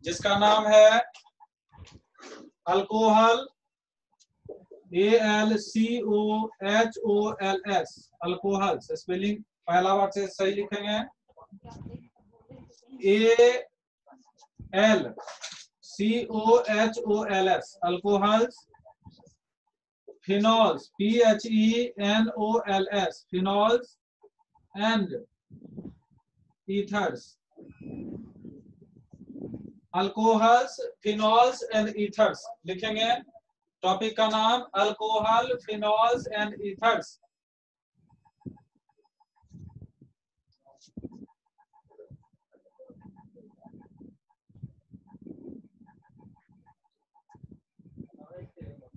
जिसका नाम है अल्कोहल, ALCOHOLS, अल्कोहल्स। स्पेलिंग पहला वर्ड से सही लिखेंगे, ALCOHOLS, alcohols. Phenols, PHENOLS, phenols and ethers, alcohols, phenols and ethers लिखेंगे। टॉपिक का नाम alcohol, phenols and ethers.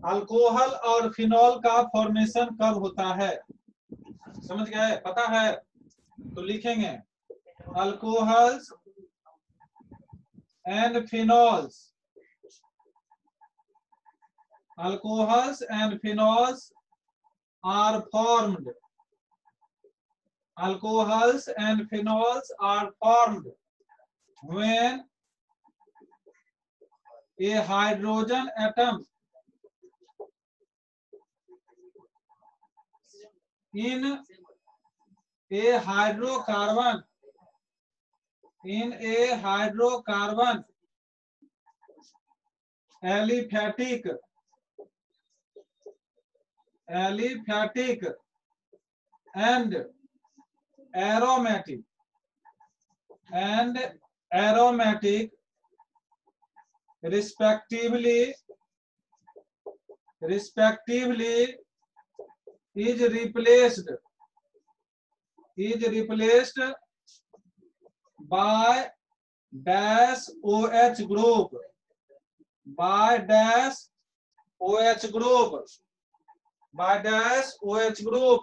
Alcohol और फिनॉल का फॉर्मेशन कब होता है? समझ गए? पता है तो लिखेंगे alcohols and phenols, alcohols and phenols are formed, alcohols and phenols are formed when a hydrogen atom in a hydrocarbon aliphatic and aromatic respectively is replaced by dash OH group, by dash OH group.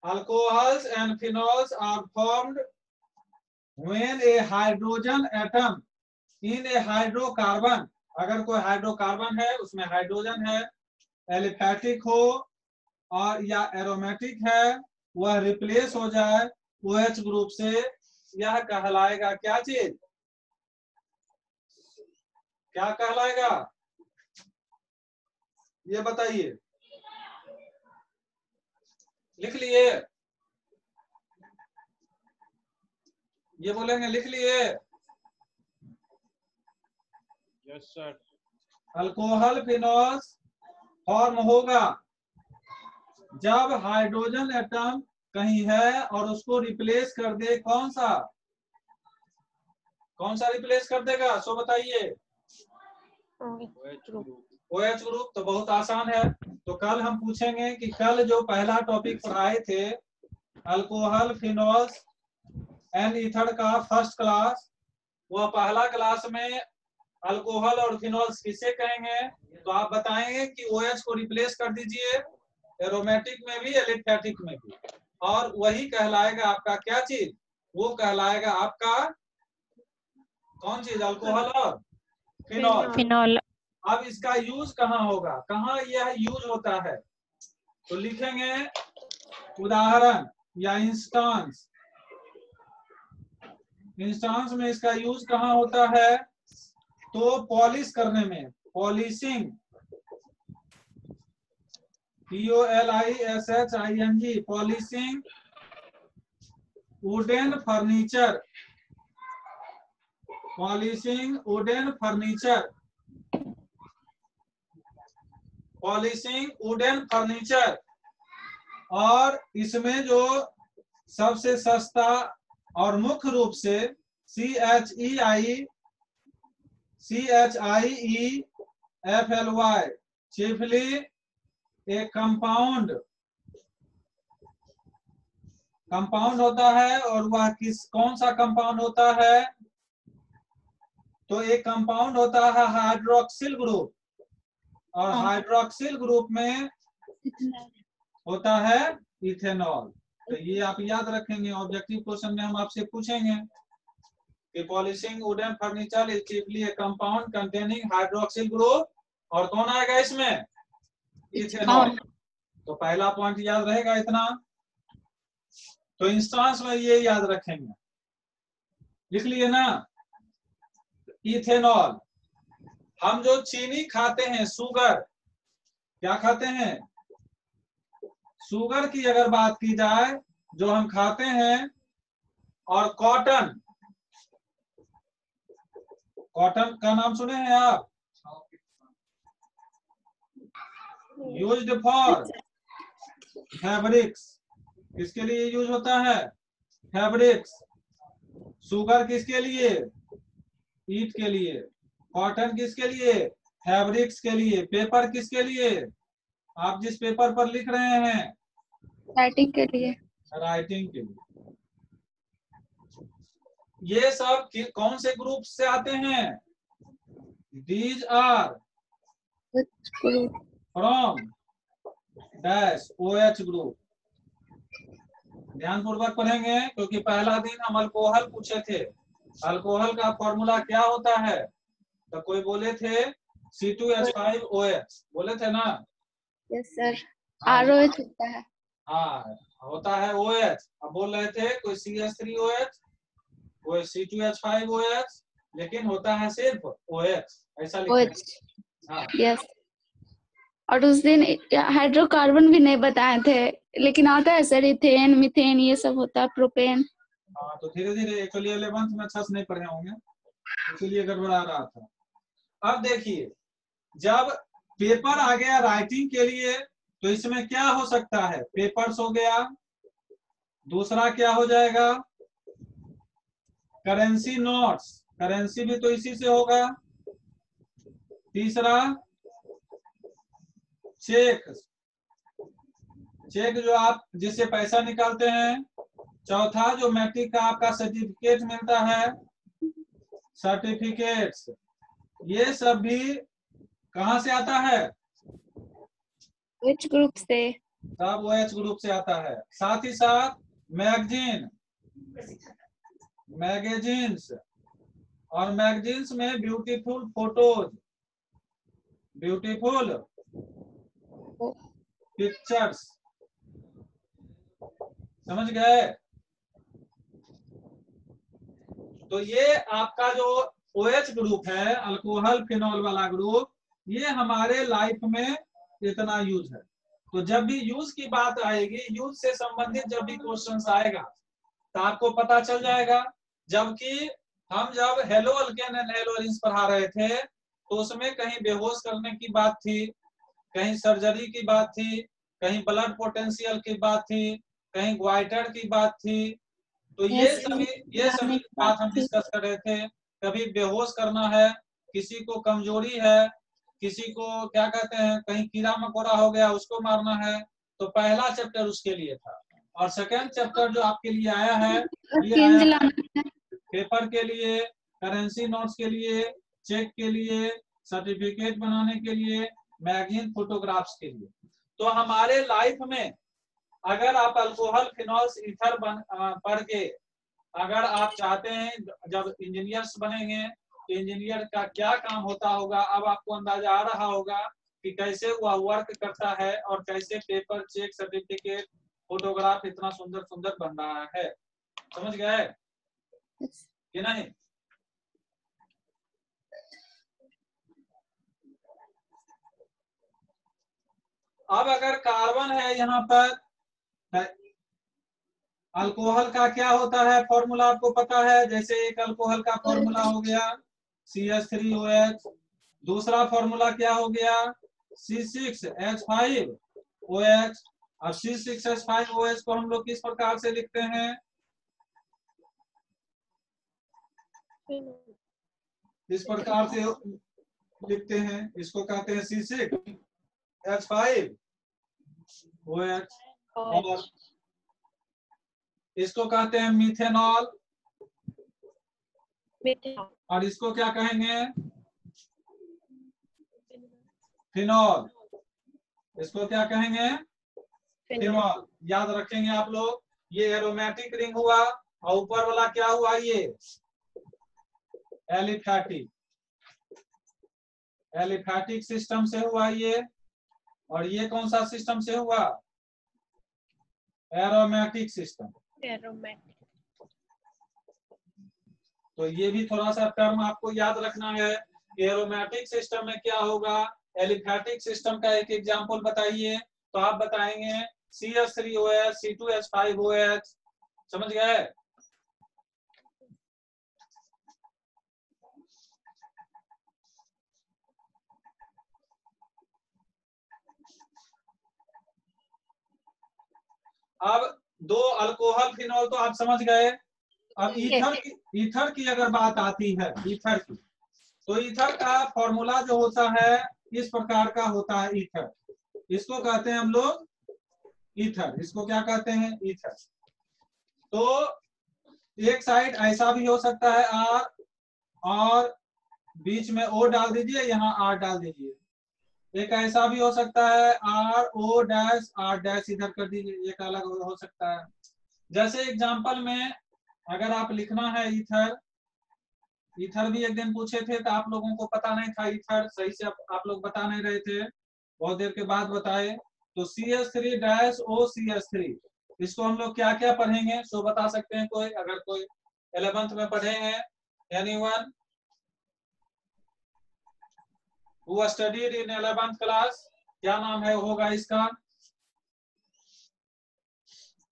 Alcohols and phenols are formed when a hydrogen atom in a hydrocarbon, अगर कोई hydrocarbon है उसमें hydrogen है, aliphatic हो और या aromatic है, वह रिप्लेस हो जाए OH ग्रुप से, यह कहलाएगा क्या चीज? क्या कहलाएगा ये बताइए। लिख लिए? ये बोलेंगे लिख लिए? Yes sir. Alcohol phenols form होगा जब हाइड्रोजन एटम कहीं है और उसको रिप्लेस कर दे। कौन सा रिप्लेस कर देगा? सो बताइए। OH group. तो बहुत आसान है। तो कल हम पूछेंगे कि कल जो पहला टॉपिक पढ़ाए थे अल्कोहल, फिनॉल्स एंड ईथर का फर्स्ट क्लास, वह पहला क्लास में अल्कोहल और फिनॉल्स किसे कहेंगे? तो आप बताएंगे कि OH को रिप्लेस कर दीजिए, एरोमेटिक में भी एलिफैटिक में भी, और वही कहलाएगा आपका क्या चीज? वो कहलाएगा आपका कौन चीज? अल्कोहल और फिनॉल। अब इसका यूज कहाँ होगा, कहाँ यह यूज होता है? तो लिखेंगे उदाहरण या इंस्टांस में इसका यूज कहाँ होता है? तो पॉलिश करने में, polishing, POLISHING, polishing wooden furniture, polishing wooden furniture. और इसमें जो सबसे सस्ता और मुख्य रूप से CHIEFLY, चिफली एक कंपाउंड होता है। और वह कौन सा कंपाउंड होता है? तो एक कंपाउंड होता है हाइड्रोक्सिल ग्रुप, और हाइड्रोक्सिल ग्रुप में होता है इथेनॉल। तो ये आप याद रखेंगे, ऑब्जेक्टिव क्वेश्चन में हम आपसे पूछेंगे। कि polishing wooden furniture is चिपली A compound containing hydroxyl group, और कौन आएगा इसमें? इथेनॉल। तो पहला पॉइंट याद रहेगा इतना। तो इंस्टेंस में ये याद रखेंगे, लिख लिए ना। इथेनॉल, हम जो चीनी खाते हैं, शुगर, क्या खाते हैं? शुगर की अगर बात की जाए जो हम खाते हैं, और कॉटन, कॉटन का नाम सुने हैं आप? यूज्ड फॉर फैब्रिक्स, किसके लिए यूज होता है? फैब्रिक्स। शुगर किसके लिए? ईट के लिए। कॉटन किसके लिए? फैब्रिक्स के लिए। पेपर किसके लिए? आप जिस पेपर पर लिख रहे हैं, राइटिंग के लिए। राइटिंग के लिए। ये सब कौन से ग्रुप से आते हैं? These are from dash OH group. ध्यानपूर्वक पढ़ेंगे, क्योंकि पहला दिन हम अल्कोहल पूछे थे। अल्कोहल का फॉर्मूला क्या होता है? तो कोई बोले थे C2H5OH, बोले थे ना? यस सर, ROH होता है। हाँ, होता है OH। अब बोल रहे थे कोई CH3OH, कोई C2H5OH, लेकिन होता है सिर्फ OH, ऐसा लिखते हैं। हाँ। यस। और उस दिन हाइड्रोकार्बन भी नहीं बताए थे, लेकिन आता है सर, इथेन, मीथेन, ये सब होता है, प्रोपेन। हाँ, तो धीरे धीरे, एक्चुअली 11th में अच्छा से नहीं पढ़े होंगे, इसलिए गड़बड़ा रहा था। अब देखिए, जब पेपर आ गया राइटिंग के लिए, तो इसमें क्या हो सकता है? पेपर्स हो गया। दूसरा क्या हो जाएगा? करेंसी नोट्स, करेंसी भी तो इसी से होगा। तीसरा चेक, चेक जो आप जिससे पैसा निकालते हैं। चौथा जो मैट्रिक का आपका सर्टिफिकेट मिलता है, सर्टिफिकेट्स, ये सब भी कहां से आता है? OH ग्रुप से। सब OH ग्रुप से आता है। साथ ही साथ मैगजीन, मैगजीन्स, और मैगजीन्स में ब्यूटीफुल फोटोज, ब्यूटीफुल पिक्चर्स, समझ गए? तो ये आपका जो OH ग्रुप है, अल्कोहल फिनॉल वाला ग्रुप, ये हमारे लाइफ में इतना यूज है। तो जब भी यूज की बात आएगी, यूज से संबंधित जब भी क्वेश्चंस आएगा, तो आपको पता चल जाएगा। जबकि हम जब हेलो अल्केन एंड हेलो एलिन्स पढ़ा रहे थे, तो उसमें कहीं बेहोश करने की बात थी, कहीं सर्जरी की बात थी, कहीं ब्लड पोटेंशियल की बात थी, कहीं ग्वाइटर की बात थी। तो ये सभी बात हम डिस्कस कर रहे थे। कभी बेहोश करना है, किसी को कमजोरी है, किसी को क्या कहते हैं, कहीं कीड़ा मकोड़ा हो गया उसको मारना है, तो पहला चैप्टर उसके लिए था। और सेकेंड चैप्टर जो आपके लिए आया है, ये आया है पेपर के लिए, करेंसी नोट्स के लिए, चेक के लिए, सर्टिफिकेट बनाने के लिए, मैगजीन फोटोग्राफ्स के लिए। तो हमारे लाइफ में अगर आप अल्कोहल फिनॉल्स ईथर पढ़ के अगर आप चाहते हैं जब इंजीनियर्स बनेंगे, तो इंजीनियर का क्या काम होता होगा, अब आपको अंदाजा आ रहा होगा कि कैसे वह वर्क करता है और कैसे पेपर, चेक, सर्टिफिकेट, फोटोग्राफ इतना सुंदर सुंदर बन रहा है। समझ गए कि नहीं? अब अगर कार्बन है यहाँ पर, अल्कोहल का क्या होता है फॉर्मूला आपको पता है। जैसे एक अल्कोहल का फॉर्मूला हो गया CH3OH, दूसरा फॉर्मूला क्या हो गया C6H5OH। अब C6H5OH को हम लोग किस प्रकार से लिखते हैं? इस प्रकार से लिखते हैं, इसको कहते हैं C6H5OH, और इसको कहते हैं मिथेनॉल, और इसको क्या कहेंगे? फिनॉल। इसको क्या कहेंगे? फिनॉल। याद रखेंगे आप लोग। ये एरोमेटिक रिंग हुआ, और ऊपर वाला क्या हुआ? ये एलिफैटिक सिस्टम से हुआ ये, और ये कौन सा सिस्टम से हुआ? Aromatic system. तो ये भी थोड़ा सा टर्म आपको याद रखना है। एरोमेटिक सिस्टम में क्या होगा? एलिफैटिक सिस्टम का एक एग्जांपल बताइए। तो आप बताएंगे CH3OH, C2H5OH। समझ गए? अब दो अल्कोहल फिनॉल तो आप समझ गए। अब ईथर की अगर बात आती है, ईथर की, तो ईथर का फॉर्मूला जो होता है इस प्रकार का होता है। ईथर, इसको कहते हैं हम लोग ईथर। इसको क्या कहते हैं? ईथर। तो एक साइड ऐसा भी हो सकता है R, और बीच में O डाल दीजिए, यहाँ R डाल दीजिए। एक ऐसा भी हो सकता है RO-R- इधर कर दीजिए, एक अलग हो सकता है। जैसे एग्जांपल में अगर आप लिखना है ईथर, ईथर भी एक दिन पूछे थे तो आप लोगों को पता नहीं था, ईथर सही से आप लोग बता नहीं रहे थे, बहुत देर के बाद बताए। तो CH3-OCH3, इसको हम लोग क्या क्या पढ़ेंगे? सो बता सकते हैं कोई? अगर कोई 11th में पढ़े हैं, anyone who studied in 11th class, क्या नाम है होगा इसका?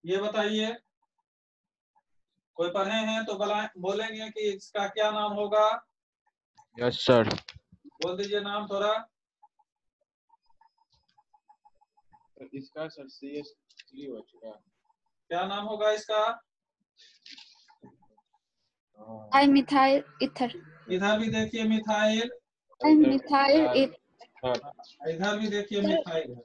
ये बताइए। कोई पढ़े हैं तो बोलेंगे कि इसका क्या नाम होगा? Yes sir. बोल दीजिए नाम थोड़ा। इसका सर CH3 हो चुका। क्या नाम होगा इसका? Methyl ether. इधर भी देखिए मिथाइल, मिथाइल इधर भी देखिए मिथाइल है।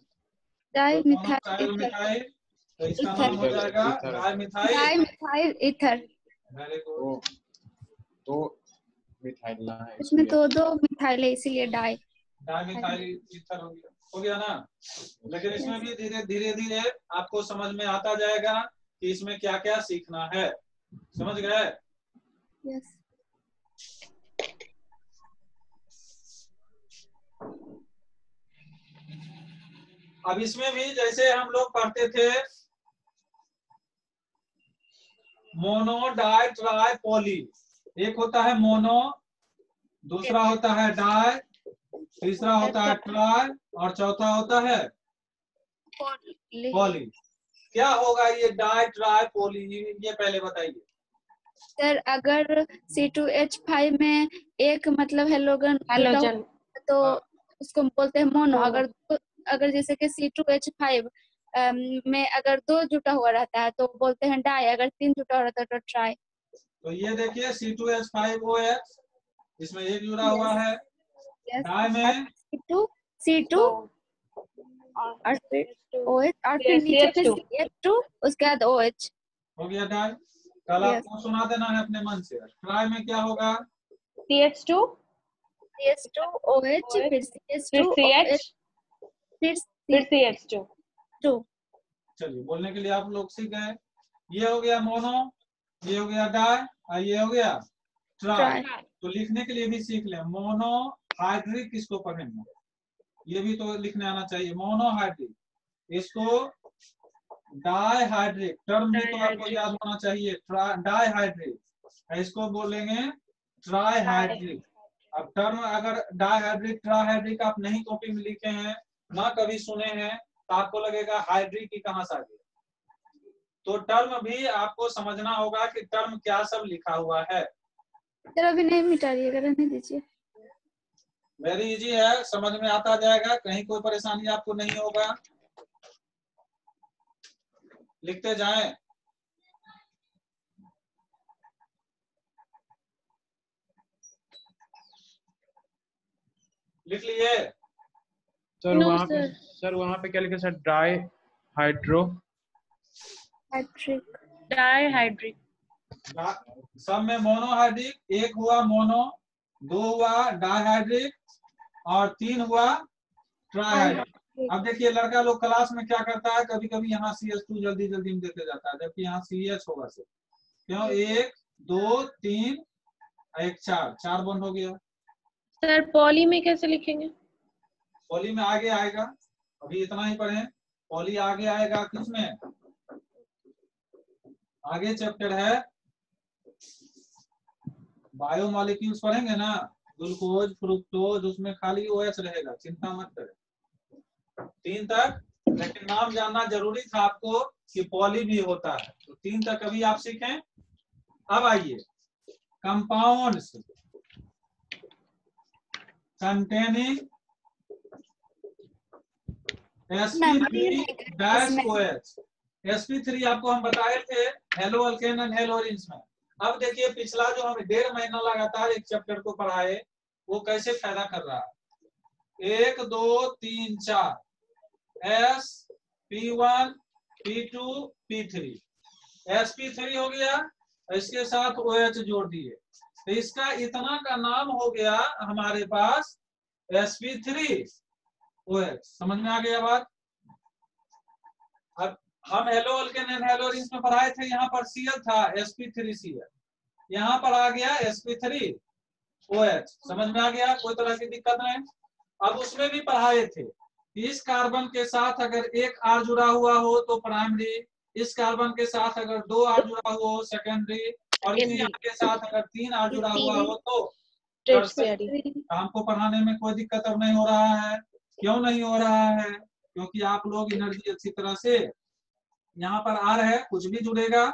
डाई तो दोनों मिथाइल साइड ईथर। मिथाइल, तो इसका नाम हो जाएगा di di methyl ether. Very good. तो मिथाइल ना है, इसमें तो दो मिथाइल है, इसीलिए डाई मिथाइल ईथर हो गया ना। लेकिन इसमें भी धीरे धीरे आपको समझ में आता जाएगा कि इसमें क्या क्या सीखना है। समझ गए? यस। अब इसमें भी जैसे हम लोग पढ़ते थे मोनो डाई ट्राई पॉली, एक होता है मोनो, दूसरा होता है डाई, तीसरा होता है ट्राई, और चौथा होता है पॉली। क्या होगा ये डाई ट्राई पॉली? ये पहले बताइए सर। अगर C2H5 में एक मतलब हेलोजन तो उसको बोलते हैं मोनो। अगर जैसे कि C2H5 में अगर दो जुटा हुआ रहता है तो बोलते हैं डाई, अगर तीन जुटा हुआ रहता है तो ट्राई। तो ये देखिए C2H5OH, इसमें एक जुड़ा हुआ है। डाई में C2 और फिर OH, और फिर नीचे में CH2, उसके बाद OH हो गया डाई। कल आपको सुना देना है अपने मन से। ट्राई में क्या होगा? CH2 OH, फिर CH2 OH, फिर CH2। चलिए, बोलने के लिए आप लोग सीख गए। ये हो गया मोनो, ये हो गया डाई, और ये हो गया ट्राई। तो लिखने के लिए भी सीख लें। मोनो हाइड्रिक किसको पढ़ेंगे? ये भी तो लिखने आना चाहिए। मोनो हाइड्रिक, इसको डाई हाइड्रिक, टर्म भी तो आपको याद होना चाहिए। डाई हाइड्रिक, इसको बोलेंगे ट्राई हाइड्रिक। अब टर्म अगर डाई हाइड्रिक ट्राई हाइड्रिक आप नहीं कॉपी में लिखे हैं, ना कभी सुने हैं, तो आपको लगेगा हाइड्रिक की कहां से आ गया। तो टर्म भी आपको समझना होगा कि टर्म क्या सब लिखा हुआ है। अभी नहीं मिटाइएगा, रहने दीजिए। वेरी इजी है, समझ में आता जाएगा, कहीं कोई परेशानी आपको नहीं होगा। लिखते जाएं। लिख लिए? सर वहाँ पे क्या लिखा sir? Di hydro di hydric. सब में मोनोहाइड्रिक, एक हुआ मोनो, दो हुआ डाइहाइड्रिक, और तीन हुआ ट्राइहाइड्रिक। अब देखिए लड़का लोग क्लास में क्या करता है, कभी कभी यहाँ CH2 जल्दी जल्दी में देते जाता है, जबकि यहाँ CH होगा सिर्फ। क्यों? 1 2 3 एक 4 बॉन्ड हो गया। सर पॉली में कैसे लिखेंगे? पॉली में आगे आएगा, अभी इतना ही पढ़े। पॉली आगे आएगा किसमें, आगे चैप्टर है बायोमॉलिक्यूल्स पढ़ेंगे ना, ग्लूकोज फ्रुक्टोज, उसमें खाली OH रहेगा, चिंता मत करें 3 तक। लेकिन नाम जानना जरूरी था आपको कि पॉली भी होता है, तो 3 तक अभी आप सीखें। अब आइए कंपाउंड्स कंटेनिंग sp3-OH। sp3 आपको हम बताए थे हेलो अल्केन एंड हेलोरिन्स में। अब देखिए पिछला जो हम 1.5 महीना लगातार एक चैप्टर को पढ़ाए वो कैसे फायदा कर रहा है। 1 2 3 4 sp1 p2 p3 sp3 हो गया, इसके साथ OH जोड़ दिए, तो इसका इतना का नाम हो गया हमारे पास sp3-OH। समझ में आ गया बात। अब हम हेलो अल्केन एंड हेलोरिन्स में पढ़ाए थे, यहाँ पर Cl था sp3Cl, यहाँ पर आ गया sp3-OH। समझ में आ गया, कोई तरह की दिक्कत नहीं। अब उसमें भी पढ़ाए थे इस कार्बन के साथ अगर एक R जुड़ा हुआ हो तो प्राइमरी, इस कार्बन के साथ अगर 2 R जुड़ा हुआ हो सेकेंडरी, और इसी R के साथ अगर 3 R जुड़ा हुआ हो तो टर्शियरी। हमको पढ़ाने में कोई दिक्कत अब नहीं हो रहा है। क्यों नहीं हो रहा है? क्योंकि आप लोग एनर्जी अच्छी तरह से, यहाँ पर R है, कुछ भी जुड़ेगा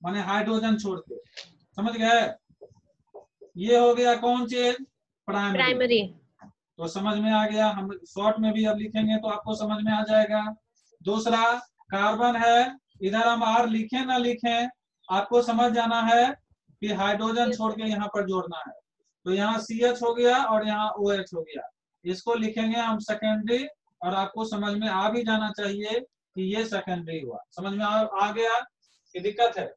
माने हाइड्रोजन छोड़ के, समझ गए। ये हो गया कौन चीज, प्राइमरी। तो समझ में आ गया। हम शॉर्ट में भी अब लिखेंगे तो आपको समझ में आ जाएगा। दूसरा कार्बन है, इधर हम R लिखें ना लिखें आपको समझ जाना है कि हाइड्रोजन छोड़ के यहाँ पर जोड़ना है। तो यहाँ CH हो गया और यहाँ OH हो गया, इसको लिखेंगे हम सेकेंडरी, और आपको समझ में आ भी जाना चाहिए कि ये सेकेंडरी हुआ। समझ में आ गया कि दिक्कत है।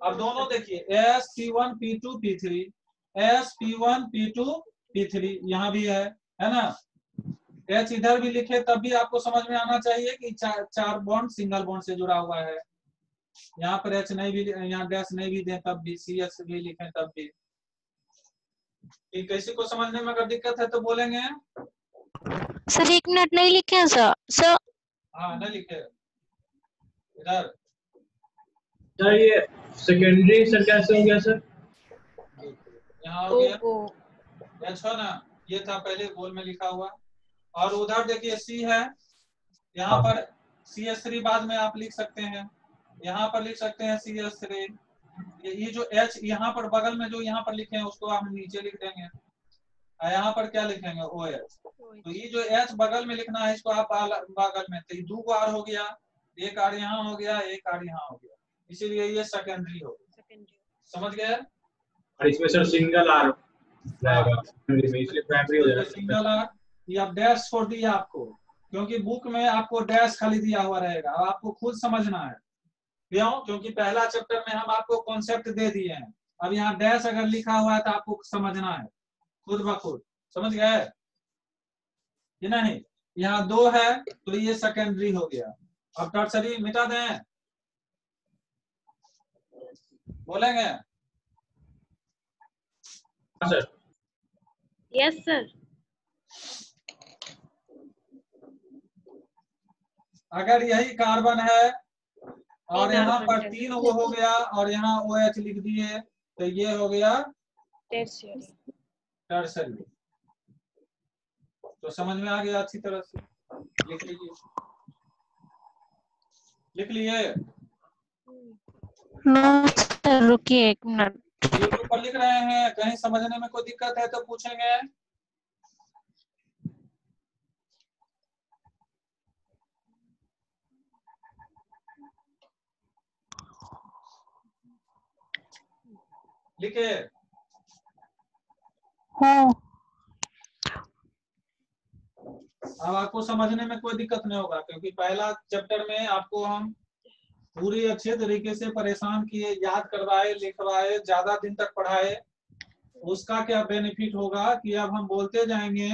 अब दोनों देखिए sp1 p2 p3 sp1 p2 p3 यहाँ भी है ना। H इधर भी लिखे तब भी आपको समझ में आना चाहिए कि 4 बॉन्ड सिंगल बॉन्ड से जुड़ा हुआ है। यहाँ पर H नहीं भी, यहाँ डैश नहीं भी दें तब भी, CS भी लिखें तब भी। किसी को समझने में अगर दिक्कत है तो बोलेंगे। सर 1 मिनट, नहीं लिखे हैं सर। हाँ नहीं लिखे इधर। सर ये सेकेंडरी सर कैसे हो गया सर? यहाँ हो गया H ना, ये था पहले गोल में लिखा हुआ। और उधर देखिए C है, यहाँ पर CS3 बाद में आप लिख सकते हैं, यहाँ पर लिख सकते हैं CS3। ये जो H यहाँ पर बगल में जो यहाँ पर लिखे हैं उसको हम नीचे लिख देंगे, यहाँ पर क्या लिखेंगे OH। तो ये जो H बगल में लिखना है इसको आप बगल में, तो 2 R हो गया, 1 R यहाँ हो गया, 1 R यहाँ हो गया, इसीलिए ये सेकेंडरी हो गया। समझ गए। और इसमें सर सिंगल R रहेगा, इसलिए प्राइमरी हो जाएगा। सिंगल R, ये आप डैश छोड़ दिया आपको, क्योंकि बुक में आपको डैश खाली दिया हुआ रहेगा, आपको खुद समझना है। क्यों? क्योंकि पहला चैप्टर में हम आपको कॉन्सेप्ट दे दिए हैं, अब यहाँ डैश अगर लिखा हुआ है तो आपको समझना है खुद ब खुद। समझ गए कि नहीं। यहाँ 2 है तो ये सेकेंडरी हो गया। अब टर्शरी मिटा दें, बोलेंगे। Sir yes sir. अगर यही कार्बन है और यहाँ पर 3 वो हो गया और यहाँ OH लिख दिए तो ये हो गया टर्शरी। तो समझ में आ गया अच्छी तरह से। लिख लीजिए, लिख लिए। सर रुकिए 1 मिनट। यूट्यूब पर लिख रहे हैं, कहीं समझने में कोई दिक्कत है तो पूछेंगे। लिखे। हाँ। अब आपको समझने में कोई दिक्कत नहीं होगा, क्योंकि पहला चैप्टर में आपको हम पूरी अच्छे तरीके से परेशान किए, याद करवाए, लिखवाए, ज्यादा दिन तक पढ़ाए। उसका क्या बेनिफिट होगा कि अब हम बोलते जाएंगे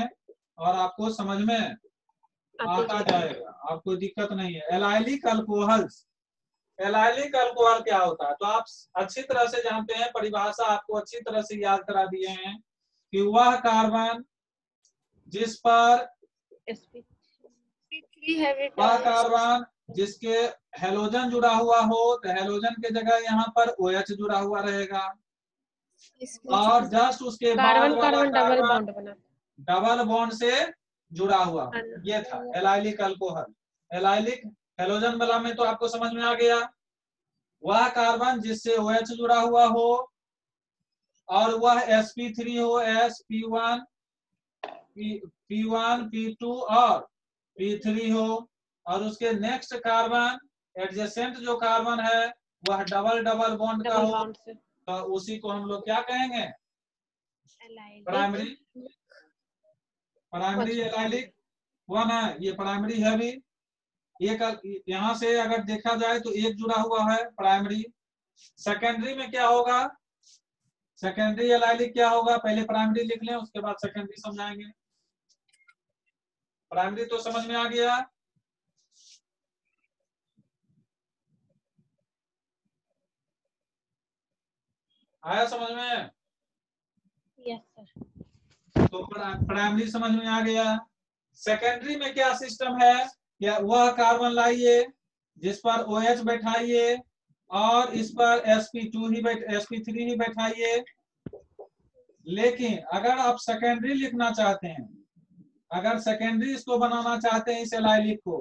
और आपको समझ में आता जाएगा, आपको दिक्कत नहीं है। एलाइलिक अल्कोहल्स एलाइलिक अल्कोहल क्या होता है? तो आप अच्छी तरह से जानते हैं, परिभाषा आपको अच्छी तरह से याद करा दिए हैं कि वह कार्बन जिस पर वह कार्बन जिसके हेलोजन जुड़ा हुआ हो, तो हेलोजन के जगह यहाँ पर OH जुड़ा हुआ रहेगा, और जस्ट उसके बाद कार्बन वाला कार्बन डबल कार्बन बॉन्ड बना। डबल बॉन्ड से जुड़ा हुआ, ये था एलाइलिक अल्कोहल। एलाइलिक हेलोजन वाला में तो आपको समझ में आ गया, वह कार्बन जिससे OH जुड़ा हुआ हो और वह sp3 हो, sp1 p1 p2 और p3 हो, और उसके नेक्स्ट कार्बन एडजेसेंट जो कार्बन है वह डबल डबल बॉन्ड का डबल हो, बॉन्ड से तो उसी को हम लोग क्या कहेंगे? प्राइमरी प्राइमरी एलाइलिक हुआ ना, ये प्राइमरी है भी। एक यहाँ से अगर देखा जाए तो एक जुड़ा हुआ है प्राइमरी। सेकेंडरी में क्या होगा? सेकेंडरी एलाइलिक क्या होगा? पहले प्राइमरी लिख लें, उसके बाद सेकेंडरी समझाएंगे। प्राइमरी तो समझ में आ गया। आया समझ में? Yes sir. तो प्राइमरी समझ में आ गया। सेकेंडरी में क्या सिस्टम है? क्या वह कार्बन लाइए जिस पर OH बैठाइए और इस पर sp3 ही बैठाइए। लेकिन अगर आप सेकेंडरी लिखना चाहते हैं, अगर सेकेंडरी इसको बनाना चाहते हैं इस एलाइलिक को,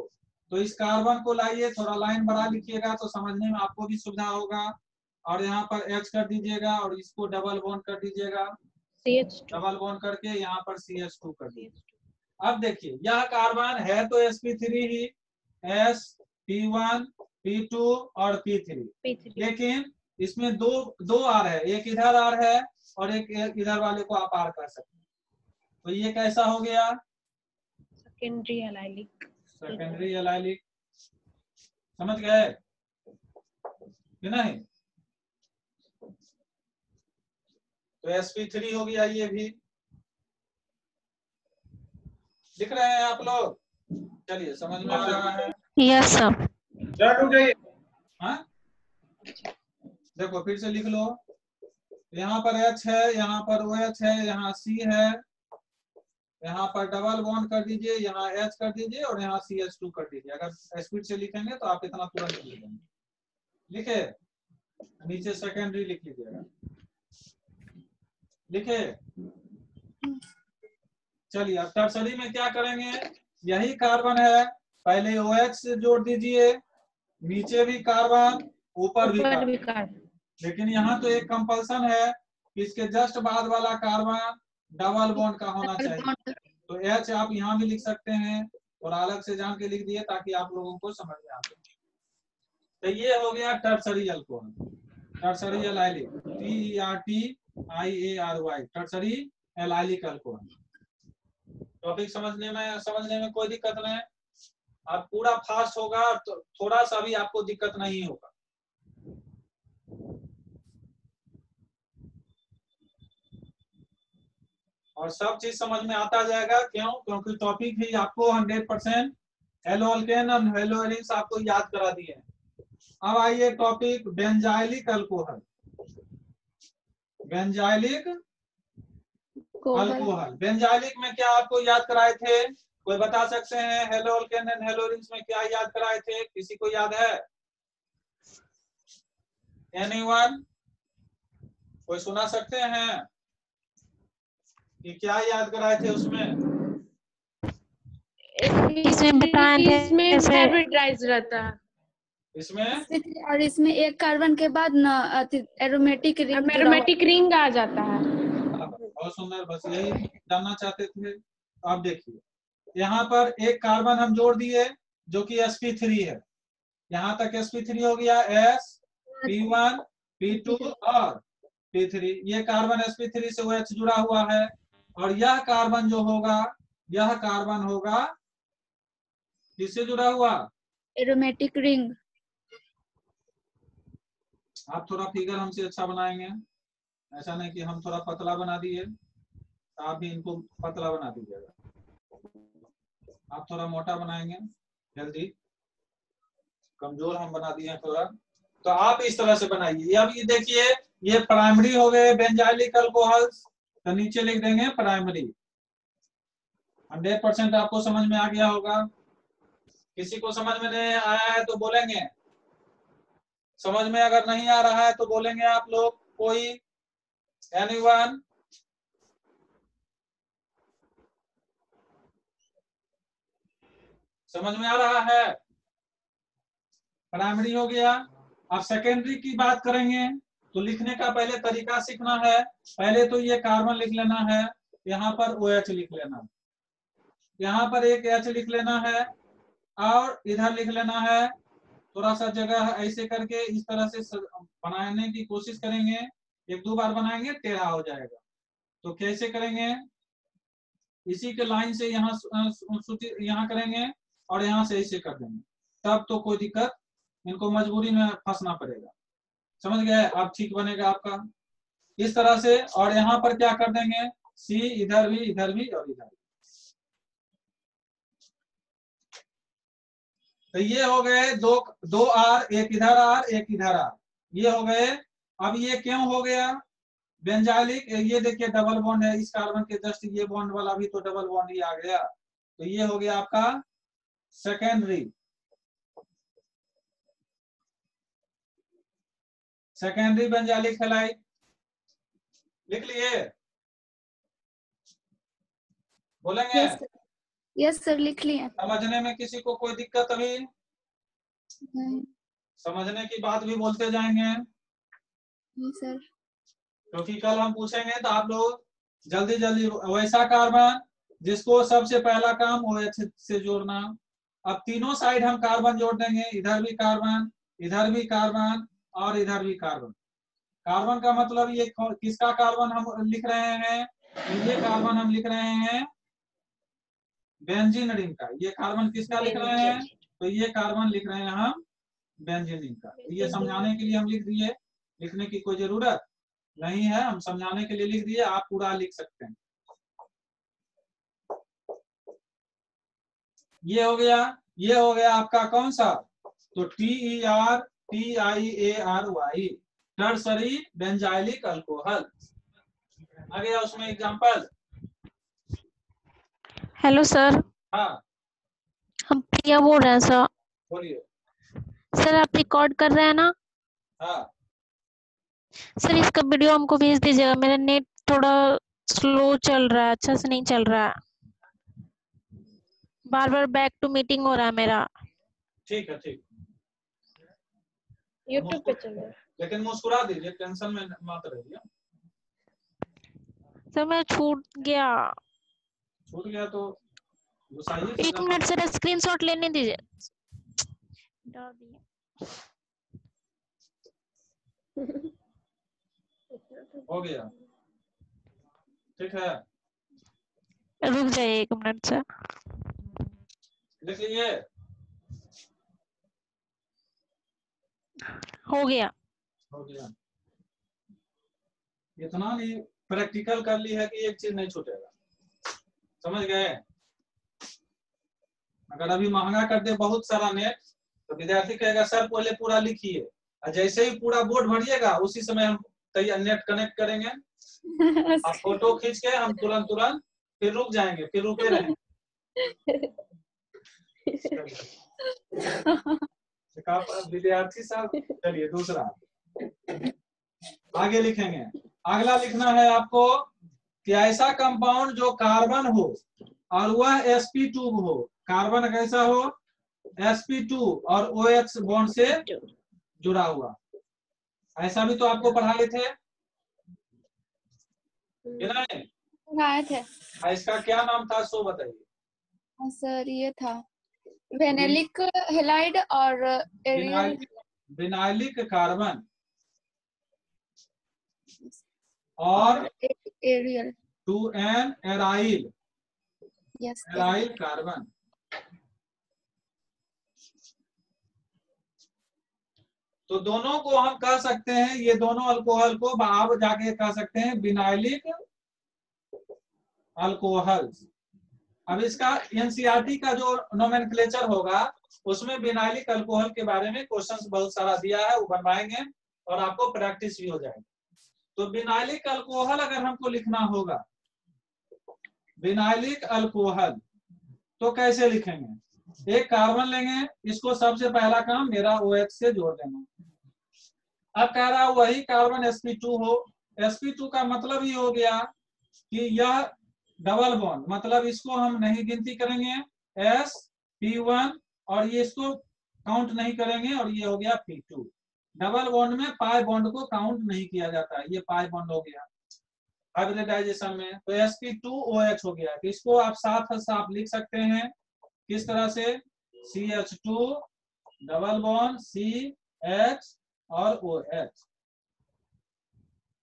तो इस कार्बन को लाइए, थोड़ा लाइन बड़ा लिखिएगा तो समझने में आपको भी सुविधा होगा, और यहाँ पर H कर दीजिएगा और इसको डबल बॉन्ड कर दीजिएगा, CH2 डबल बॉन्ड करके यहाँ पर CH2 कर दीजिए। अब देखिए यह कार्बन है तो sp3 ही, sp1 p2 और p3, लेकिन इसमें दो R है, एक इधर R है और एक इधर वाले को आप R कर सकते हैं। तो ये कैसा हो गया? Secondary allylic. Secondary allylic. समझ गए कि नहीं? तो sp3 हो गया, ये भी लिख रहे हैं आप लोग? चलिए, समझ में आ रहा है? Yes sir. हाँ, देखो फिर से लिख लो। यहाँ पर H है, यहाँ पर OH है, यहाँ C है, यहाँ पर डबल बॉन्ड कर दीजिए, यहाँ H कर दीजिए और यहाँ CH2 कर दीजिए। अगर स्पीड से लिखेंगे तो आप इतना तुरंत लिख लेंगे। लिखे? नीचे सेकेंडरी लिख लीजिएगा। लिखे? चलिए, अब टर्सरी में क्या करेंगे? यही कार्बन है, पहले OH से जोड़ दीजिए, नीचे भी कार्बन, ऊपर भी कार्बन। लेकिन यहाँ तो एक कंपल्सन है कि इसके जस्ट बाद वाला कार्बन डबल बॉन्ड का होना चाहिए। तो H आप यहाँ भी लिख सकते हैं और अलग से जान के लिख दिए ताकि आप लोगों को समझ में आ जाए। तो ये हो गया tertiary alcohol, tertiary allylic, TERTIARY, tertiary allylic alcohol. Topic समझने में कोई दिक्कत नहीं। अब पूरा फास्ट होगा तो थोड़ा सा भी आपको दिक्कत नहीं होगा। और सब चीज समझ में आता जाएगा। क्यों? क्योंकि टॉपिक ही आपको 100% हेलो अल्केन और हेलो एरिन्स आपको याद करा दिए। अब आइए topic benzylic alcohol. Benzylic alcohol, benzylic में क्या आपको याद कराए थे? कोई बता सकते हैं? Hello alkane and hello arenes में क्या याद कराए थे? किसी को याद है? एनीवन? कोई सुना सकते हैं कि क्या याद कराए थे उसमें? इसमें बताए थे इसमें हाइब्रिडाइज रहता है। इसमें और इसमें एक कार्बन के बाद ना एरोमेटिक रिंग आ जाता है। बहुत सुंदर, बस यही जानना चाहते थे। आप देखिए यहाँ पर एक कार्बन हम जोड़ दिए जो कि sp3 है। यहाँ तक sp3 हो गया, s p1 p2 और p3। ये कार्बन sp3 से OH जुड़ा हुआ है, और यह कार्बन जो होगा, यह कार्बन होगा किससे जुड़ा हुआ? Aromatic ring. आप थोड़ा फिगर हमसे अच्छा बनाएंगे, ऐसा नहीं कि हम थोड़ा पतला बना दिए, आप भी इनको पतला बना दीजिएगा। आप थोड़ा मोटा बनाएंगे, जल्दी कमजोर हम बना दिए थोड़ा। तो आप इस तरह से बनाइए। अब ये देखिए ये प्राइमरी हो गए बेंजाइलिक अल्कोहल्स, तो नीचे लिख देंगे प्राइमरी। 100% आपको समझ में आ गया होगा। किसी को समझ में नहीं आया है तो बोलेंगे, समझ में अगर नहीं आ रहा है तो बोलेंगे आप लोग, कोई एनीवन? समझ में आ रहा है? प्राइमरी हो गया। अब सेकेंडरी की बात करेंगे तो लिखने का पहले तरीका सीखना है। पहले तो ये कार्बन लिख लेना है, यहाँ पर OH लिख लेना, यहाँ पर एक H लिख लेना है और इधर लिख लेना है। थोड़ा सा जगह ऐसे करके इस तरह से बनाने की कोशिश करेंगे। एक दो बार बनाएंगे टेढ़ा हो जाएगा। तो कैसे करेंगे, इसी के लाइन से यहाँ यहाँ करेंगे और यहाँ से ऐसे कर देंगे, तब तो कोई दिक्कत, इनको मजबूरी में फंसना पड़ेगा। समझ गए? अब ठीक बनेगा आपका इस तरह से। और यहाँ पर क्या कर देंगे, C इधर भी और इधर भी। तो ये हो गए दो R, एक इधर R एक इधर R, ये हो गए। अब ये क्यों हो गया बेंजाइलिक? ये देखिए डबल बॉन्ड है इस कार्बन के जस्ट, ये बॉन्ड वाला भी तो डबल बॉन्ड ही आ गया। तो ये हो गया आपका सेकेंडरी बेंजाइलिक हैलाइड। लिख लिए? बोलेंगे? यस सर लिख लिए। समझने में किसी को कोई दिक्कत अभी? नहीं समझने की बात भी बोलते जाएंगे सर। क्योंकि कल हम पूछेंगे तो आप लोग जल्दी जल्दी। वैसा कार्बन जिसको सबसे पहला काम OH से जोड़ना। अब तीनों साइड हम कार्बन जोड़ देंगे, इधर भी कार्बन, इधर भी कार्बन और इधर भी कार्बन। कार्बन का मतलब ये किसका कार्बन हम लिख रहे हैं? ये कार्बन हम लिख रहे हैं बेंजीन रिंग का। ये कार्बन किसका लिख रहे हैं? तो ये कार्बन लिख रहे हैं हम बेंजीन रिंग का। ये समझाने के लिए हम लिख दिए, लिखने की कोई जरूरत नहीं है, हम समझाने के लिए लिख दिए, आप पूरा लिख सकते हैं। ये हो गया आपका कौन सा? तो TERTIARY टर्सरी बेंजाइलिक अल्कोहल आ गया। उसमें एग्जांपल। हेलो सर, हाँ हम प्रिया बोल रहे हैं सर। बोलिए। सर आप रिकॉर्ड कर रहे हैं ना? हाँ सर इसका वीडियो हमको भेज दीजिएगा, मेरा नेट थोड़ा स्लो चल रहा है, अच्छा से नहीं चल रहा है, बार बार बैक टू मीटिंग हो रहा है मेरा। ठीक है, ठीक। यूट्यूब पे चल रहा है। लेकिन मुस्कुरा दीजिए, टेंशन में मत रहिए। सर मैं छूट गया तो गुस्साइए। 1 मिनट सर, स्क्रीनशॉट लेने दीजिए। डाल दिया। हो गया, ठीक है। रुक जाइए 1 मिनट सर। लिख लीजिए। हो गया। इतना नहीं प्रैक्टिकल कर ली है कि एक चीज नहीं छूटेगा। समझ गए? अगर अभी महंगा कर दे बहुत सारा नेट तो विद्यार्थी कहेगा सर पहले पूरा लिखिए, और जैसे ही पूरा बोर्ड भरिएगा उसी समय हम नेट कनेक्ट करेंगे और फोटो खींच के हम तुरंत फिर रुक जाएंगे, फिर रुके रहेंगे। विद्यार्थी साहब चलिए दूसरा आगे लिखेंगे। अगला लिखना है आपको कि ऐसा कंपाउंड जो कार्बन हो और वह sp2 हो। कार्बन कैसा हो? sp2 और OH बॉन्ड से जुड़ा हुआ। ऐसा भी तो आपको पढ़ाए थे कि नहीं? पढ़ाए थे। इसका क्या नाम था सो बताइए। सर ये था वेनेलिक हैलाइड और एरियल। विनाइलिक कार्बन और aryl 2N aryl yes aryl carbon. तो दोनों को हम कह सकते हैं, ये दोनों अल्कोहल को आप जाके कह सकते हैं विनाइलिक अल्कोहल। अब इसका एनसीईआरटी का जो नोमेनक्लेचर होगा उसमें विनाइलिक अल्कोहल के बारे में क्वेश्चंस बहुत सारा दिया है, वो बनवाएंगे और आपको प्रैक्टिस भी हो जाएगी। तो विनाइलिक अल्कोहल अगर हमको लिखना होगा, विनाइलिक अल्कोहल, तो कैसे लिखेंगे? एक कार्बन लेंगे, इसको सबसे पहला काम मेरा OH से जोड़ देना। अब कह रहा वही कार्बन sp2 हो। sp2 का मतलब ही हो गया कि यह डबल बॉन्ड, मतलब इसको हम नहीं गिनती करेंगे sp1 और ये इसको काउंट नहीं करेंगे, और ये हो गया p2। डबल बॉन्ड में पाई बॉन्ड को काउंट नहीं किया जाता है, ये पाई बॉन्ड हो गया हाइब्रिडाइजेशन में। तो sp2OH हो गया। तो इसको आप साफ साफ लिख सकते हैं किस तरह से, CH2 डबल बॉन्ड CH और OH,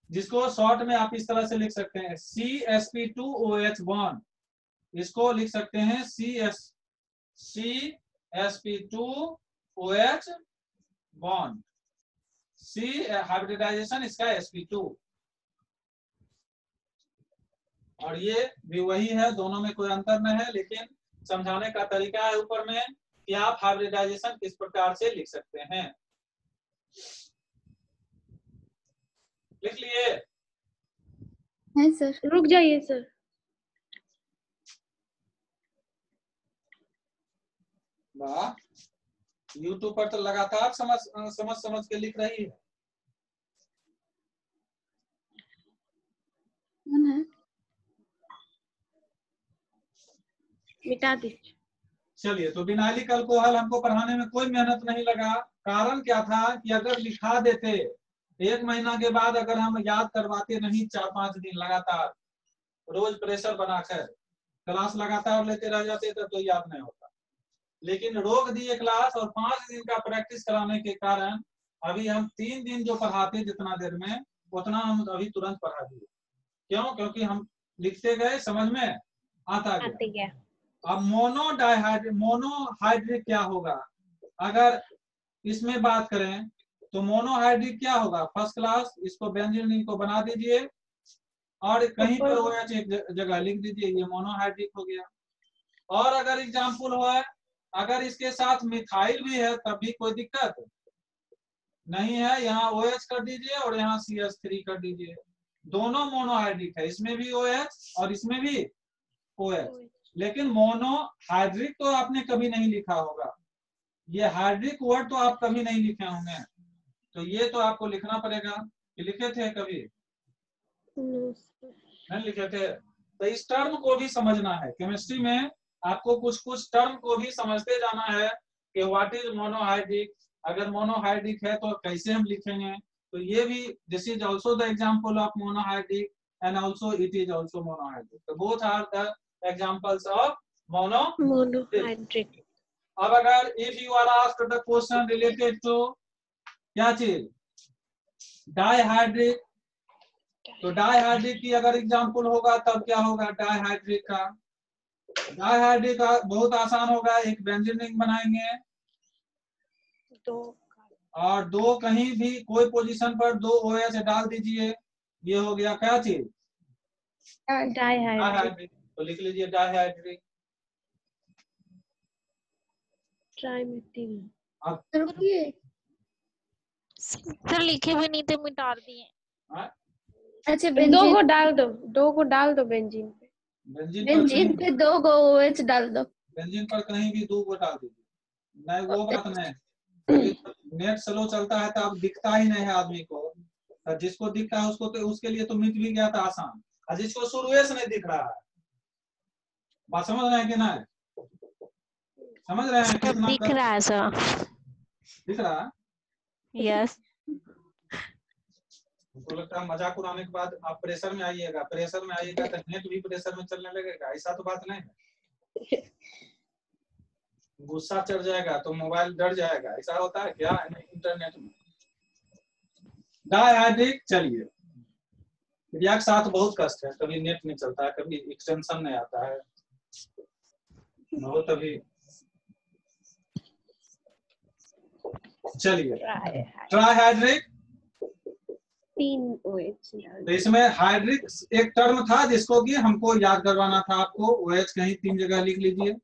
जिसको शॉर्ट में आप इस तरह से लिख सकते हैं CsP2OH बॉन्ड, इसको लिख सकते हैं CsP2OH बॉन्ड। C हाइब्रिडाइजेशन इसका sp2, और ये भी वही है, दोनों में कोई अंतर नहीं है, लेकिन समझाने का तरीका है ऊपर में कि आप हाइब्रिडाइजेशन किस प्रकार से लिख सकते हैं। लिख लिए? है सर। रुक जाइए सर। वाह, यूट्यूब पर तो लगातार समझ के लिख रही है। कौन है? मिटा दीजिए। चलिए, तो विनाइलिक अल्कोहल हमको पढ़ाने में कोई मेहनत नहीं लगा। कारण क्या था कि अगर लिखा देते, 1 महीना के बाद अगर हम याद करवाते नहीं 4-5 दिन लगातार रोज प्रेशर बनाकर क्लास लगातार लेते रह जाते तो याद नहीं होता। लेकिन रोक दिए क्लास, और 5 दिन का प्रैक्टिस कराने के कारण अभी हम 3 दिन जो पढ़ाते जितना देर में, उतना हम अभी तुरंत पढ़ा दिए। क्यों? क्योंकि हम लिखते गए, समझ में आता गया। अब मोनोहाइड्रिक क्या होगा? अगर इसमें बात करें तो मोनोहाइड्रिक क्या होगा? फर्स्ट क्लास, इसको बेंजीन को बना दीजिए और कहीं पर OH एक जगह लिख दीजिए, ये मोनोहाइड्रिक हो गया। और अगर एग्जाम्पल हो, अगर इसके साथ मिथाइल भी है तब भी कोई दिक्कत नहीं है, यहाँ OH कर दीजिए और यहाँ CH3 कर दीजिए। दोनों मोनोहाइड्रिक है, इसमें भी OH और इसमें भी OH। लेकिन मोनोहाइड्रिक तो आपने कभी नहीं लिखा होगा, ये हाइड्रिक वर्ड तो आप कभी नहीं लिखे होंगे, तो ये तो आपको लिखना पड़ेगा। कि लिखे थे कभी? नहीं लिखे थे। तो इस टर्म को भी समझना है, केमिस्ट्री में आपको कुछ टर्म को भी समझते जाना है कि व्हाट इज मोनोहाइड्रिक। अगर मोनोहाइड्रिक है तो कैसे हम लिखेंगे, तो ये भी, this is also the example of monohydric and also it is also monohydric. तो both are the examples of monohydric. अब अगर if you are asked the question related to क्या चीज, डाइहाइड्रिक, तो डाइहाइड्रिक की अगर एग्जांपल होगा तब क्या होगा डाइहाइड्रिक का? डाइहाइड्रिक का बहुत आसान होगा, एक बेंजीन रिंग बनाएंगे और 2 कहीं भी कोई पोजीशन पर 2 OH डाल दीजिए, ये हो गया क्या चीज? डाइहाइड्रिक। तो लिख लीजिए डाइहाइड्रिक। अब सर लिखे भी नहीं थे, मिटा दिए। अच्छा, 2 को डाल दो, 2 को डाल दो बेंजीन पे। बेंजीन पे 2 गो OH डाल दो। बेंजीन पर कहीं भी 2 को डाल दीजिए। नहीं, वो बात नहीं, नेट स्लो चलता है तो अब दिखता ही नहीं है आदमी को। तो जिसको दिखता है उसको, तो उसके लिए तो मिट भी गया था आसान, और जिसको शुरू से नहीं दिख रहा है, बात समझ रहे हैं कि नहीं? समझ रहे हैं? कितना दिख रहा है सर? दिख रहा है? यस। हमको लगता है मजाक उड़ाने के बाद आप प्रेशर में आइएगा, प्रेशर में आइएगा तो नेट भी प्रेशर में चलने लगेगा, ऐसा तो बात नहीं है। गुस्सा चढ़ जाएगा तो मोबाइल डर जाएगा, ऐसा होता है क्या इंटरनेट में? डाइहाइड्रिक, चलिए, क्रिया के साथ बहुत कष्ट है, कभी नेट नहीं चलता है, कभी एक्सटेंशन नहीं आता है, बहुत अभी। चलिए, ट्राइहाइड्रिक 3 OH डाल तो इसमें हाइड्रिक एक टर्म था जिसको कि हमको याद करवाना था आपको। OH कहीं 3 जगह लिख लीजिए,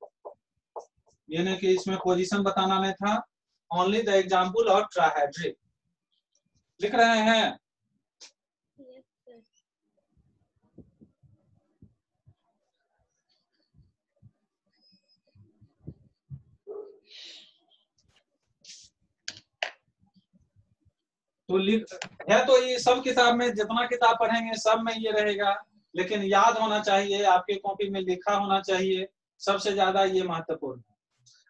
ये नहीं कि इसमें पोजीशन बताना नहीं था। Only the example of trihydric लिख रहे हैं। Yes, sir. तो लिख है, तो ये सब किताब में जितना किताब पढ़ेंगे सब में ये रहेगा, लेकिन याद होना चाहिए, आपके कॉपी में लिखा होना चाहिए, सबसे ज्यादा ये महत्वपूर्ण है।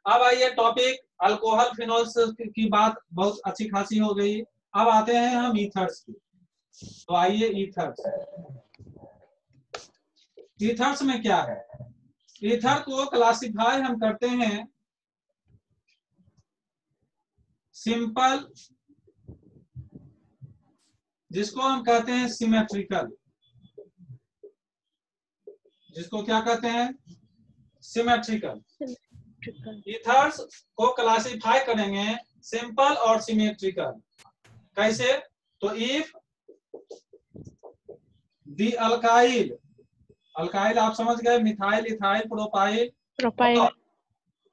अब आइए टॉपिक अल्कोहल फिनोल्स की बात बहुत अच्छी खासी हो गई। अब आते हैं हम ईथर्स की। तो आइए ईथर्स। ईथर्स में क्या है? ईथर को क्लासिफाई हम करते हैं सिंपल, जिसको हम कहते हैं सिमेट्रिकल, जिसको क्या कहते हैं? सिमेट्रिकल। ईथर्स को क्लासिफाई करेंगे सिंपल और सिमेट्रिकल। कैसे? तो इफ दी अल्काइल, अल्काइल आप समझ गए, methyl, ethyl, propyl,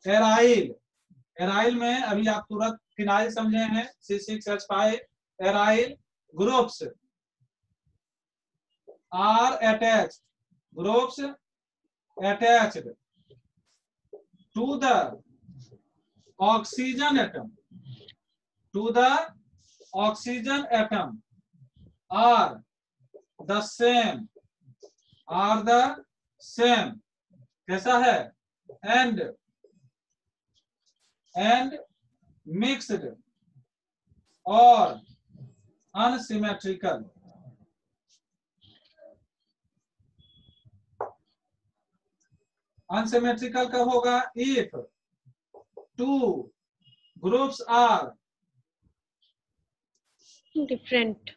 aryl. Aryl में अभी आप तुरंत फिनाइल समझे हैं, C6H5। Aryl groups are attached, groups attached to the oxygen atom, to the oxygen atom are the same, are the same. कैसा है? एंड मिक्स्ड और अनसिमेट्रिकल। अनसिमेट्रिकल कब होगा? If two groups are different.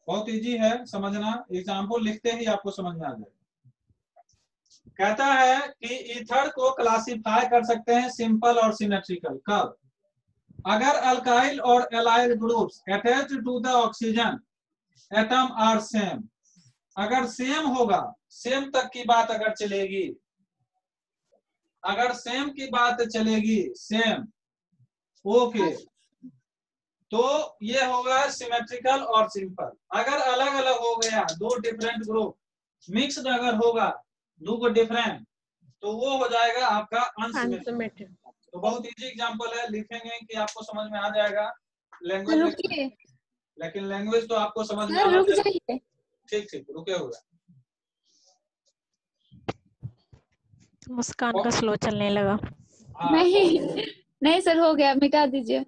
बहुत easy है समझना, example लिखते ही आपको समझ में आ जाएगा। कहता है कि ईथर को क्लासिफाई कर सकते हैं सिंपल और सिमेट्रिकल। कब? अगर अल्काइल और allyl groups attached to the oxygen atom are same, अगर सेम होगा, सेम तक की बात अगर चलेगी, अगर सेम की बात चलेगी, सेम, ओके, तो ये होगा सिमेट्रिकल और सिंपल। अगर अलग अलग हो गया, दो डिफरेंट ग्रुप मिक्स्ड अगर होगा, दो को डिफरेंट, तो वो हो जाएगा आपका अनसिमेट्रिकल। तो बहुत इजी एग्जांपल है, लिखेंगे कि आपको समझ में आ जाएगा। लैंग्वेज लेकिन लैंग्वेज तो आपको समझ में आना चाहिए। ठीक ठीक, रुके हुए। मुस्कान का स्लो चलने लगा। नहीं सर, हो गया, मिटा दीजिए।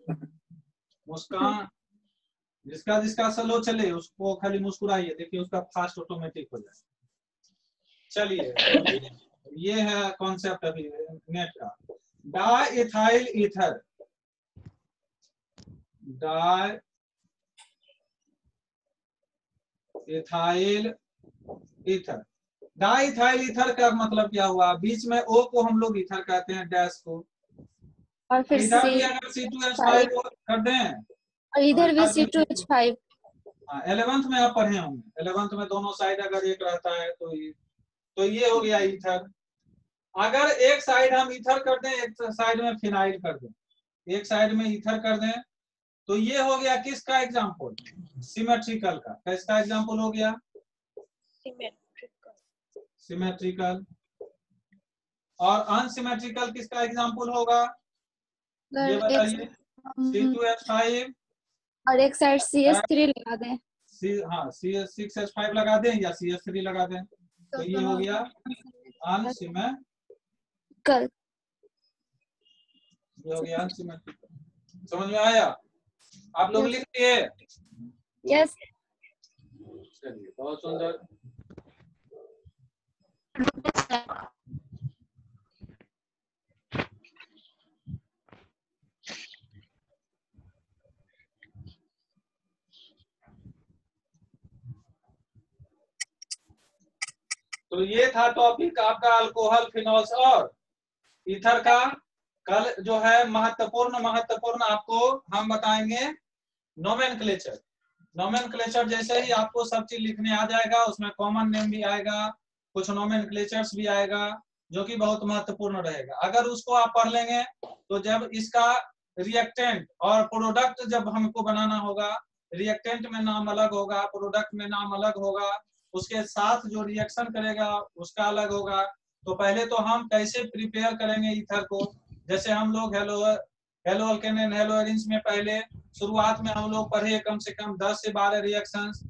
मुस्कान, जिसका जिसका स्लो चले उसको खाली मुस्कुराइए, देखिए उसका फास्ट ऑटोमेटिक हो जाए। चलिए, ये है कॉन्सेप्ट अभी नेट का। Di ethyl ether, di ethyl ether. Di ethyl ether का मतलब क्या हुआ? बीच में O को हम लोग ईथर कहते हैं, डैश को, और फिर इधर भी अगर C2H5 कर दें, और इधर भी C2H5। 11th में आप पढ़े होंगे, 11th में दोनों साइड अगर एक रहता है तो ये हो गया ईथर। अगर एक साइड हम ईथर कर दें, एक साइड में फिनाइल कर दें, एक साइड में ईथर कर दें, तो ये हो गया किसका एग्जाम्पल? सिमेट्रिकल का। किसका एग्जाम्पल हो गया? सिमेट्रिकल। और अनसिमेट्रिकल किसका एग्जाम्पल होगा? ये बताइए। C2H5 और एक साइड CS3 लगा दें। हाँ, C6H5 लगा दें या CS3 लगा दें, तो ये हो गया अनसिमेट्रिकल। ये हो गया अनसिमेट्रिकल। समझ में आया? आप लोग लिख लिए? यस। चलिए, बहुत सुंदर। तो ये था टॉपिक आपका अल्कोहल फिनोल्स और ईथर का। कल जो है महत्वपूर्ण आपको हम बताएंगे नोमेनक्लेचर। नोमेनक्लेचर जैसे ही आपको सब चीज लिखने आ जाएगा, उसमें कॉमन नेम भी आएगा, कुछ नोमेनक्लेचर्स भी आएगा, जो कि बहुत महत्वपूर्ण रहेगा। अगर उसको आप पढ़ लेंगे तो जब इसका रिएक्टेंट और प्रोडक्ट जब हमको बनाना होगा, रिएक्टेंट में नाम अलग होगा, प्रोडक्ट में नाम अलग होगा, उसके साथ जो रिएक्शन करेगा उसका अलग होगा। तो पहले तो हम कैसे प्रिपेयर करेंगे ईथर को, जैसे हम लोग hello alkane and hello arenes में पहले शुरुआत में हम लोग पढ़े कम से कम 10 से 12 reactions,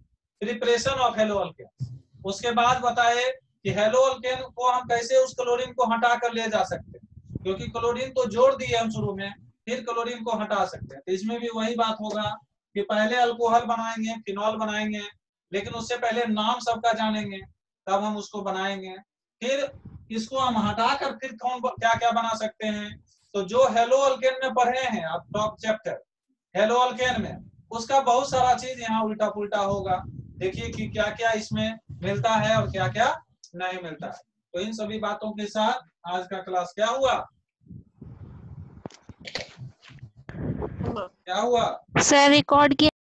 preparation of hello alkane. उसके बाद बताए कि हेलो अल्केन को हम कैसे उस क्लोरीन को हटा कर ले जा सकते हैं, क्योंकि क्लोरीन तो जोड़ दिए हम शुरू में, फिर क्लोरीन को हटा सकते हैं। तो इसमें भी वही बात होगा कि पहले अल्कोहल बनाएंगे, फिनॉल बनाएंगे, लेकिन उससे पहले नाम सबका जानेंगे, तब हम उसको बनाएंगे। फिर इसको हम हटाकर फिर कौन क्या क्या बना सकते हैं। तो जो हेलो अल्केन में पढ़े हैं आप टॉप चैप्टर हेलो अल्केन में, उसका बहुत सारा चीज यहाँ उल्टा पुल्टा होगा। देखिए कि क्या क्या इसमें मिलता है और क्या क्या नहीं मिलता है। तो इन सभी बातों के साथ आज का क्लास क्या हुआ, क्या हुआ सर रिकॉर्ड किया